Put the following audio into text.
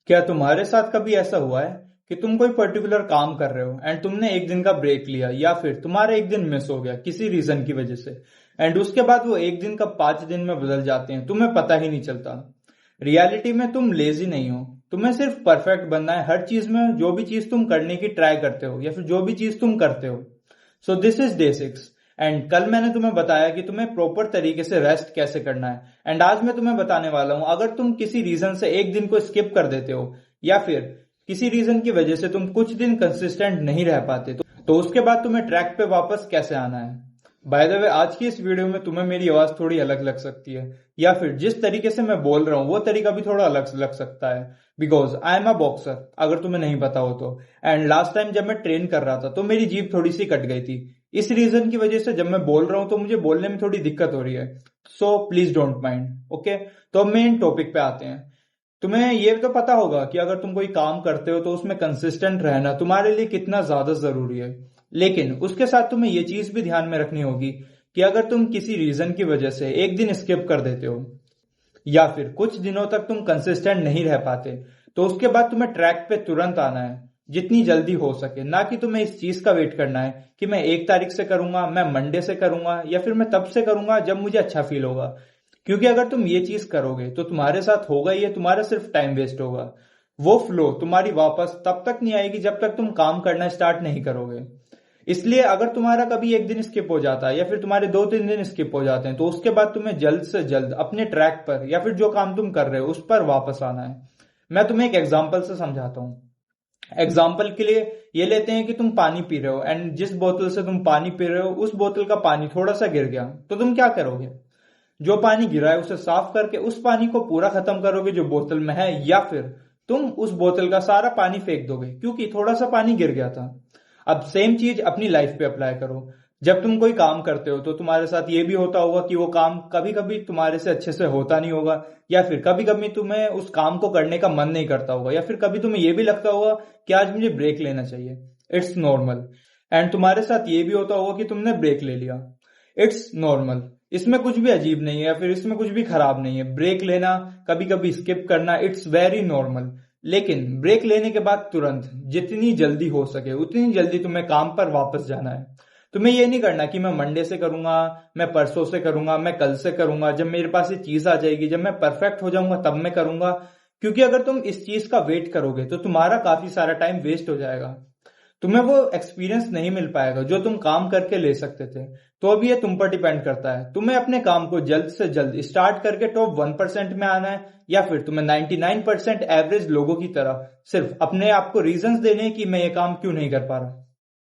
क्या तुम्हारे साथ कभी ऐसा हुआ है कि तुम कोई पर्टिकुलर काम कर रहे हो एंड तुमने एक दिन का ब्रेक लिया या फिर तुम्हारा एक दिन मिस हो गया किसी रीजन की वजह से एंड उसके बाद वो एक दिन का 5 दिन में बदल जाते हैं, तुम्हें पता ही नहीं चलता। रियलिटी में तुम लेजी नहीं हो, तुम्हें सिर्फ परफेक्ट बनना है हर चीज में। जो भी चीज तुम करने की ट्राई करते हो या फिर जो भी चीज तुम करते हो। So this is day 6 and कल मैंने तुम्हें बताया कि तुम्हें प्रॉपर तरीके से रेस्ट कैसे करना है। एंड आज मैं तुम्हें बताने वाला हूं, अगर तुम किसी रीजन से एक दिन को स्किप कर देते हो या फिर किसी रीजन की वजह से तुम कुछ दिन कंसिस्टेंट नहीं रह पाते तो उसके बाद तुम्हें ट्रैक पे वापस कैसे आना है। बाय द वे, आज की इस वीडियो में तुम्हें मेरी आवाज थोड़ी अलग लग सकती है या फिर जिस तरीके से मैं बोल रहा हूँ वो तरीका भी थोड़ा अलग लग सकता है, because I am a boxer, अगर तुम्हें नहीं पता हो तो। एंड लास्ट टाइम जब मैं ट्रेन कर रहा था तो मेरी जीभ थोड़ी सी कट गई थी। इस रीजन की वजह से जब मैं बोल रहा हूं तो मुझे बोलने में थोड़ी दिक्कत हो रही है। So please don't mind, okay. तो अब मेन टॉपिक पे आते हैं। तुम्हें ये तो पता होगा कि अगर तुम कोई काम करते हो तो उसमें कंसिस्टेंट रहना तुम्हारे लिए कितना ज्यादा जरूरी है। लेकिन उसके साथ तुम्हें ये चीज भी ध्यान में रखनी होगी कि अगर तुम किसी रीजन की वजह से एक दिन स्किप कर देते हो या फिर कुछ दिनों तक तुम कंसिस्टेंट नहीं रह पाते तो उसके बाद तुम्हें ट्रैक पे तुरंत आना है, जितनी जल्दी हो सके। ना कि तुम्हें इस चीज का वेट करना है कि मैं 1 तारीख से करूंगा, मैं मंडे से करूंगा या फिर मैं तब से करूंगा जब मुझे अच्छा फील होगा। क्योंकि अगर तुम ये चीज करोगे तो तुम्हारे साथ होगा ये, तुम्हारा सिर्फ टाइम वेस्ट होगा। वो फ्लो तुम्हारी वापस तब तक नहीं आएगी जब तक तुम काम करना स्टार्ट नहीं करोगे। इसलिए अगर तुम्हारा कभी एक दिन स्किप हो जाता है या फिर तुम्हारे 2-3 दिन स्किप हो जाते हैं तो उसके बाद तुम्हें जल्द से जल्द अपने ट्रैक पर या फिर जो काम तुम कर रहे हो उस पर वापस आना है। मैं तुम्हें एक एग्जाम्पल से समझाता हूँ। एग्जाम्पल के लिए ये लेते हैं कि तुम पानी पी रहे हो एंड जिस बोतल से तुम पानी पी रहे हो उस बोतल का पानी थोड़ा सा गिर गया, तो तुम क्या करोगे? जो पानी गिरा है उसे साफ करके उस पानी को पूरा खत्म करोगे जो बोतल में है, या फिर तुम उस बोतल का सारा पानी फेंक दोगे क्योंकि थोड़ा सा पानी गिर गया था। अब सेम चीज अपनी लाइफ पे अप्लाई करो। जब तुम कोई काम करते हो तो तुम्हारे साथ ये भी होता होगा कि वो काम कभी कभी तुम्हारे से अच्छे से होता नहीं होगा, या फिर कभी कभी तुम्हें उस काम को करने का मन नहीं करता होगा, या फिर कभी तुम्हें ये भी लगता होगा कि आज मुझे ब्रेक लेना चाहिए। It's normal. एंड तुम्हारे साथ ये भी होता होगा कि तुमने ब्रेक ले लिया। It's normal. इसमें कुछ भी अजीब नहीं है या फिर इसमें कुछ भी खराब नहीं है। ब्रेक लेना, कभी कभी स्किप करना, इट्स वेरी नॉर्मल। लेकिन ब्रेक लेने के बाद तुरंत जितनी जल्दी हो सके उतनी जल्दी तुम्हें काम पर वापस जाना है। तुम्हें ये नहीं करना कि मैं मंडे से करूंगा, मैं परसों से करूंगा, मैं कल से करूंगा, जब मेरे पास ये चीज आ जाएगी, जब मैं परफेक्ट हो जाऊंगा तब मैं करूंगा। क्योंकि अगर तुम इस चीज का वेट करोगे तो तुम्हारा काफी सारा टाइम वेस्ट हो जाएगा। तुम्हें वो एक्सपीरियंस नहीं मिल पाएगा जो तुम काम करके ले सकते थे। तो अब ये तुम पर डिपेंड करता है, तुम्हें अपने काम को जल्द से जल्द स्टार्ट करके टॉप 1% में आना है, या फिर तुम्हें 99% एवरेज लोगों की तरह सिर्फ अपने आप को रीजंस देने हैं कि मैं ये काम क्यों नहीं कर पा रहा।